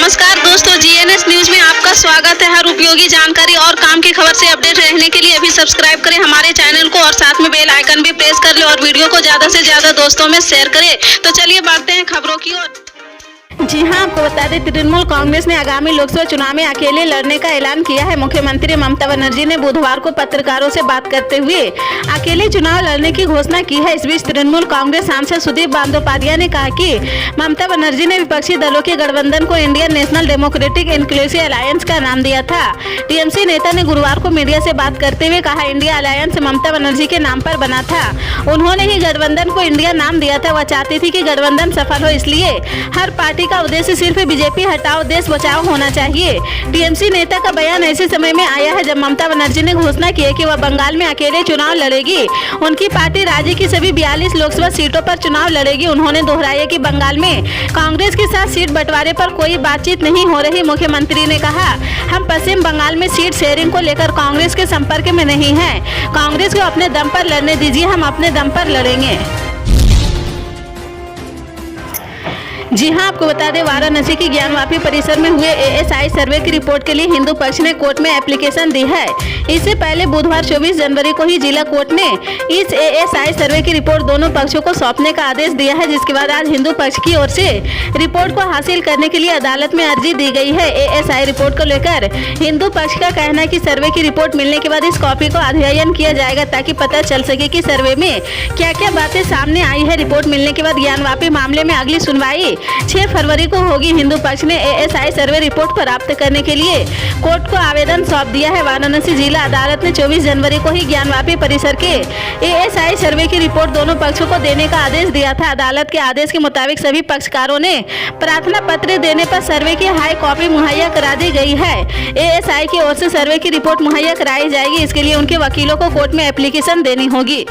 नमस्कार दोस्तों, GNS news में आपका स्वागत है। हर उपयोगी जानकारी और काम की खबर से अपडेट रहने के लिए अभी सब्सक्राइब करें हमारे चैनल को और साथ में बेल आइकन भी प्रेस कर ले और वीडियो को ज्यादा से ज्यादा दोस्तों में शेयर करें। तो चलिए बढ़ते हैं खबरों की ओर। जी हां, आपको बता दें, तृणमूल कांग्रेस ने आगामी लोकसभा चुनाव में अकेले लड़ने का ऐलान किया है। मुख्यमंत्री ममता बनर्जी ने बुधवार को पत्रकारों से बात करते हुए अकेले चुनाव लड़ने की घोषणा की है। इस बीच तृणमूल कांग्रेस सांसद सुदीप बंदोपाध्याय ने कहा कि ममता बनर्जी ने विपक्षी दलों के गठबंधन को Indian national democratic inclusive alliance का नाम दिया था। टीएमसी नेता ने गुरुवार को मीडिया से बात करते हुए कहा, इंडिया अलायंस ममता बनर्जी के नाम पर बना था। उन्होंने ही गठबंधन को इंडिया नाम दिया था। वह चाहती थी कि गठबंधन सफल हो, इसलिए हर पार्टी का उद्देश्य सिर्फ बीजेपी हटाओ देश बचाओ होना चाहिए। टीएमसी नेता का बयान ऐसे समय में आया है जब ममता बनर्जी ने घोषणा की है कि वह बंगाल में अकेले चुनाव लड़ेगी। उनकी पार्टी राज्य की सभी 42 लोकसभा सीटों पर चुनाव लड़ेगी। उन्होंने दोहराया कि बंगाल में कांग्रेस के साथ सीट बंटवारे पर कोई बातचीत नहीं हो रही। मुख्यमंत्री ने कहा, हम पश्चिम बंगाल में सीट शेयरिंग को लेकर कांग्रेस के संपर्क में नहीं है। कांग्रेस को अपने दम पर लड़ने दीजिए, हम अपने दम पर लड़ेंगे। जी हां, आपको बता दें, वाराणसी की ज्ञानवापी परिसर में हुए एएसआई सर्वे की रिपोर्ट के लिए हिंदू पक्ष ने कोर्ट में एप्लीकेशन दी है। इससे पहले बुधवार 24 जनवरी को ही जिला कोर्ट ने इस एएसआई सर्वे की रिपोर्ट दोनों पक्षों को सौंपने का आदेश दिया है, जिसके बाद आज हिंदू पक्ष की ओर से रिपोर्ट को हासिल करने के लिए अदालत में अर्जी दी गई है। एएसआई रिपोर्ट को लेकर हिंदू पक्ष का कहना है कि सर्वे की रिपोर्ट मिलने के बाद इस कॉपी को अध्ययन किया जाएगा ताकि पता चल सके कि सर्वे में क्या क्या बातें सामने आई है। रिपोर्ट मिलने के बाद ज्ञानवापी मामले में अगली सुनवाई 6 फरवरी को होगी। हिंदू पक्ष ने एएसआई सर्वे रिपोर्ट प्राप्त करने के लिए कोर्ट को आवेदन सौंप दिया है। वाराणसी जिला अदालत ने 24 जनवरी को ही ज्ञानवापी परिसर के एएसआई सर्वे की रिपोर्ट दोनों पक्षों को देने का आदेश दिया था। अदालत के आदेश के मुताबिक सभी पक्षकारों ने प्रार्थना पत्र देने पर सर्वे की हाई कॉपी मुहैया करा दी गई है। एएसआई की ओर से सर्वे की रिपोर्ट मुहैया कराई जाएगी। इसके लिए उनके वकीलों को कोर्ट में एप्लीकेशन देनी होगी।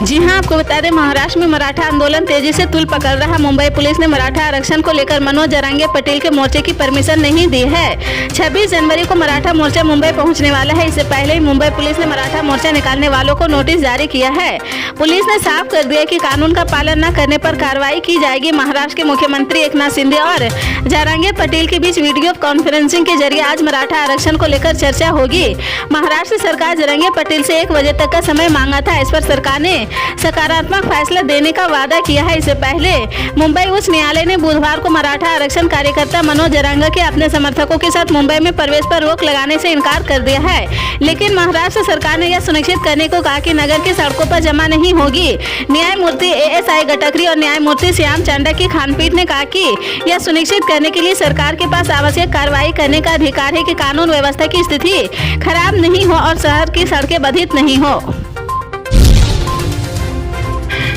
जी हां, आपको बता दें, महाराष्ट्र में मराठा आंदोलन तेजी से तूल पकड़ रहा। मुंबई पुलिस ने मराठा आरक्षण को लेकर मनोज जरांगे पटेल के मोर्चे की परमिशन नहीं दी है। 26 जनवरी को मराठा मोर्चा मुंबई पहुंचने वाला है। इससे पहले ही मुंबई पुलिस ने मराठा मोर्चा निकालने वालों को नोटिस जारी किया है। पुलिस ने साफ कर दिया कि कानून का पालन न करने पर कार्रवाई की जाएगी। महाराष्ट्र के मुख्यमंत्री एकनाथ शिंदे और जरांगे पटेल के बीच वीडियो कॉन्फ्रेंसिंग के जरिए आज मराठा आरक्षण को लेकर चर्चा होगी। महाराष्ट्र सरकार जरांगे पटेल से 1 बजे तक का समय मांगा था। इस पर सरकार ने सकारात्मक फैसला देने का वादा किया है। इससे पहले मुंबई उच्च न्यायालय ने बुधवार को मराठा आरक्षण कार्यकर्ता मनोज जरांगे के अपने समर्थकों के साथ मुंबई में प्रवेश पर रोक लगाने से इनकार कर दिया है। लेकिन महाराष्ट्र सरकार ने यह सुनिश्चित करने को कहा कि नगर की सड़कों पर जमा नहीं होगी। न्यायमूर्ति एएसआई गटकरी और न्यायमूर्ति श्याम चांडा की खंडपीठ ने कहा कि यह सुनिश्चित करने के लिए सरकार के पास आवश्यक कार्रवाई करने का अधिकार है कि कानून व्यवस्था की स्थिति खराब नहीं हो और शहर की सड़कें बाधित नहीं हो।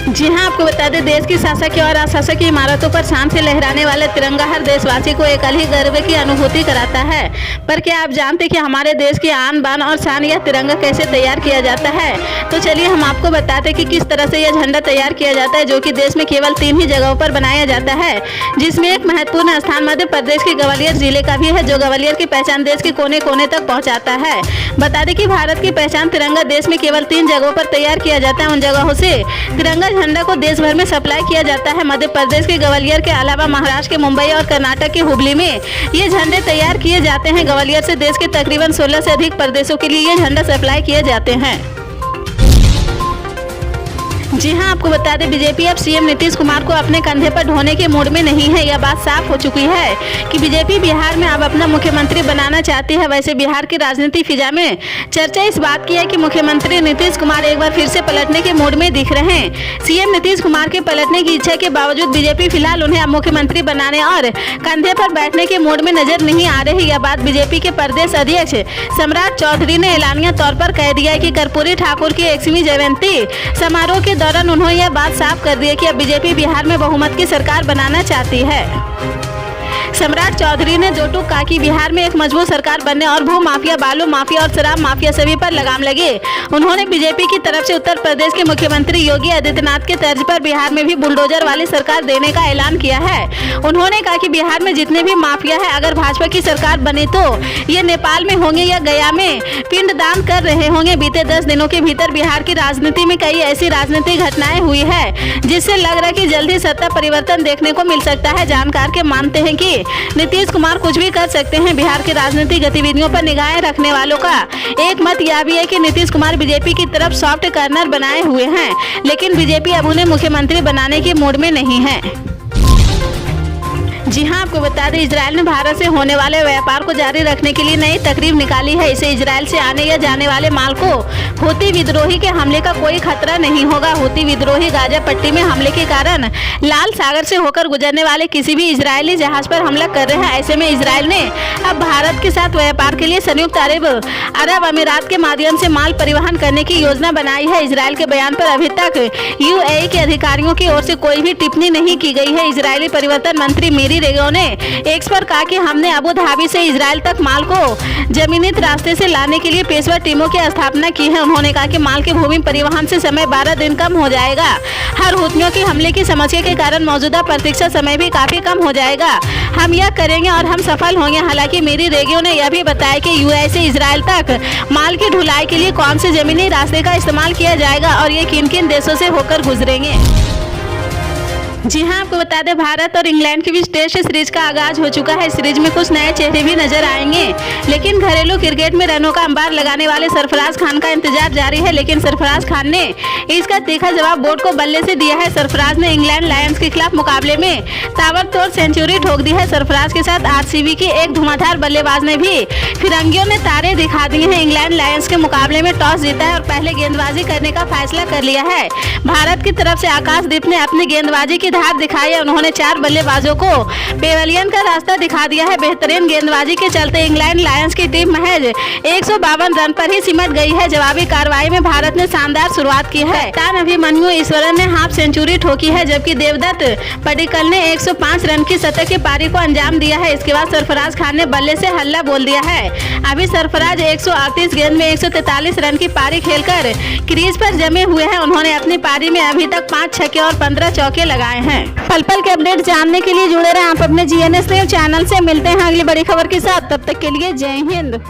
जी हां, आपको बता दें, देश की शासकीय और अशासकीय इमारतों पर शान से लहराने वाला तिरंगा हर देशवासी को एक अलग ही गर्व की अनुभूति कराता है। पर क्या आप जानते हैं कि हमारे देश की आन बान और शान यह तिरंगा कैसे तैयार किया जाता है? तो चलिए हम आपको बताते हैं कि किस तरह से यह झंडा तैयार किया जाता है, जो कि देश में केवल 3 ही जगहों पर बनाया जाता है, जिसमें एक महत्वपूर्ण स्थान मध्य प्रदेश के ग्वालियर जिले का भी है, जो ग्वालियर की पहचान देश के कोने कोने तक पहुँचाता है। बता दें कि भारत की पहचान तिरंगा देश में केवल 3 जगहों पर तैयार किया जाता है। उन जगहों से तिरंगा झंडा को देश भर में सप्लाई किया जाता है। मध्य प्रदेश के ग्वालियर के अलावा महाराष्ट्र के मुंबई और कर्नाटक के हुबली में ये झंडे तैयार किए जाते हैं। ग्वालियर से देश के तकरीबन 16 से अधिक प्रदेशों के लिए ये झंडा सप्लाई किए जाते हैं। जी हां, आपको बता दें, बीजेपी अब सीएम नीतीश कुमार को अपने कंधे पर ढोने के मूड में नहीं है। यह बात साफ हो चुकी है कि बीजेपी बिहार में अब अपना मुख्यमंत्री बनाना चाहती है। वैसे बिहार की राजनीति फिजा में चर्चा इस बात की है कि मुख्यमंत्री नीतीश कुमार एक बार फिर से पलटने के मूड में दिख रहे हैं। सीएम नीतीश कुमार के पलटने की इच्छा के बावजूद बीजेपी फिलहाल उन्हें अब मुख्यमंत्री बनाने और कंधे पर बैठने के मूड में नजर नहीं आ रही। यह बात बीजेपी के प्रदेश अध्यक्ष सम्राट चौधरी ने एलानिया तौर पर कह दिया है कि कर्पूरी ठाकुर की 100वीं जयंती समारोह के दौरान उन्होंने यह बात साफ कर दी है कि अब बीजेपी बिहार में बहुमत की सरकार बनाना चाहती है। सम्राट चौधरी ने दो टूक कहा कि बिहार में एक मजबूत सरकार बनने और भू माफिया, बालू माफिया और शराब माफिया सभी पर लगाम लगे। उन्होंने बीजेपी की तरफ से उत्तर प्रदेश के मुख्यमंत्री योगी आदित्यनाथ के तर्ज पर बिहार में भी बुलडोजर वाली सरकार देने का ऐलान किया है। उन्होंने कहा कि बिहार में जितने भी माफिया है, अगर भाजपा की सरकार बने तो ये नेपाल में होंगे या गया में पिंडदान कर रहे होंगे। बीते 10 दिनों के भीतर बिहार की राजनीति में कई ऐसी राजनीतिक घटनाएं हुई है जिससे लग रहा है कि जल्दी सत्ता परिवर्तन देखने को मिल सकता है। जानकार के मानते हैं कि नीतीश कुमार कुछ भी कर सकते हैं। बिहार की राजनीतिक गतिविधियों पर निगाहें रखने वालों का एक मत यह भी है कि नीतीश कुमार बीजेपी की तरफ सॉफ्ट कार्नर बनाए हुए हैं, लेकिन बीजेपी अब उन्हें मुख्यमंत्री बनाने के मूड में नहीं है। जी हां, आपको बता दें, इजराइल ने भारत से होने वाले व्यापार को जारी रखने के लिए नई तरकीब निकाली है। इसे इजराइल से आने या जाने वाले माल को हूती विद्रोही के हमले का कोई खतरा नहीं होगा। हूती विद्रोही गाजा पट्टी में हमले के कारण लाल सागर से होकर गुजरने वाले किसी भी इजरायली जहाज पर हमला कर रहे हैं। ऐसे में इजराइल ने अब भारत के साथ व्यापार के लिए संयुक्त अरब अमीरात के माध्यम से माल परिवहन करने की योजना बनाई है। इजराइल के बयान पर अभी तक यूएई के अधिकारियों की ओर से कोई भी टिप्पणी नहीं की गई है। इजरायली परिवर्तन मंत्री मिरी रेगेव ने एक्स पर कहा कि हमने अबू धाबी से इजराइल तक माल को जमीनी रास्ते से लाने के लिए पेशेवर टीमों की स्थापना की है। उन्होंने कहा कि माल के भूमि परिवहन से समय 12 दिन कम हो जाएगा। हर हूतियों की हमले की समस्या के कारण मौजूदा प्रतीक्षा समय भी काफी कम हो जाएगा। हम यह करेंगे और हम सफल होंगे। हालांकि मिरी रेगेव ने यह भी बताया कि यूएई से इजराइल तक माल की ढुलाई के लिए कौन से जमीनी रास्ते का इस्तेमाल किया जाएगा और ये किन किन देशों से होकर गुजरेंगे। जी हां, आपको बता दें, भारत और इंग्लैंड के बीच टेस्ट सीरीज का आगाज हो चुका है। सीरीज में कुछ नए चेहरे भी नजर आएंगे, लेकिन घरेलू क्रिकेट में रनों का अंबार लगाने वाले सरफराज खान का इंतजार जारी है। लेकिन सरफराज खान ने इसका तीखा जवाब बोर्ड को बल्ले से दिया है। सरफराज ने इंग्लैंड लायंस के खिलाफ मुकाबले में ताबड़तोड़ सेंचुरी ठोक दी है। सरफराज के साथ आरसीबी की एक धुआंधार बल्लेबाज ने भी फिरंगियों ने तारे दिखा दिए हैं। इंग्लैंड लायंस के मुकाबले में टॉस जीता है और पहले गेंदबाजी करने का फैसला कर लिया है। भारत की तरफ से आकाशदीप ने अपनी गेंदबाजी की धार दिखाई है। उन्होंने 4 बल्लेबाजों को पेवेलियन का रास्ता दिखा दिया है। बेहतरीन गेंदबाजी के चलते इंग्लैंड लायंस की टीम महज 152 रन पर ही सिमट गई है। जवाबी कार्रवाई में भारत ने शानदार शुरुआत की है। कप्तान अभिमन्यु ईश्वरन ने हाफ सेंचुरी ठोकी है, जबकि देवदत्त पडिक्कल ने 105 रन की शतक की पारी को अंजाम दिया है। इसके बाद सरफराज खान ने बल्ले से हल्ला बोल दिया है। अभी सरफराज 138 गेंद में 143 रन की पारी खेलकर क्रीज पर जमे हुए हैं। उन्होंने अपनी पारी में अभी तक 5 छक्के और 15 चौके लगाए हैं। पल पल के अपडेट जानने के लिए जुड़े रहें आप अपने जीएनएस न्यूज चैनल से। मिलते हैं अगली बड़ी खबर के साथ, तब तक के लिए जय हिंद।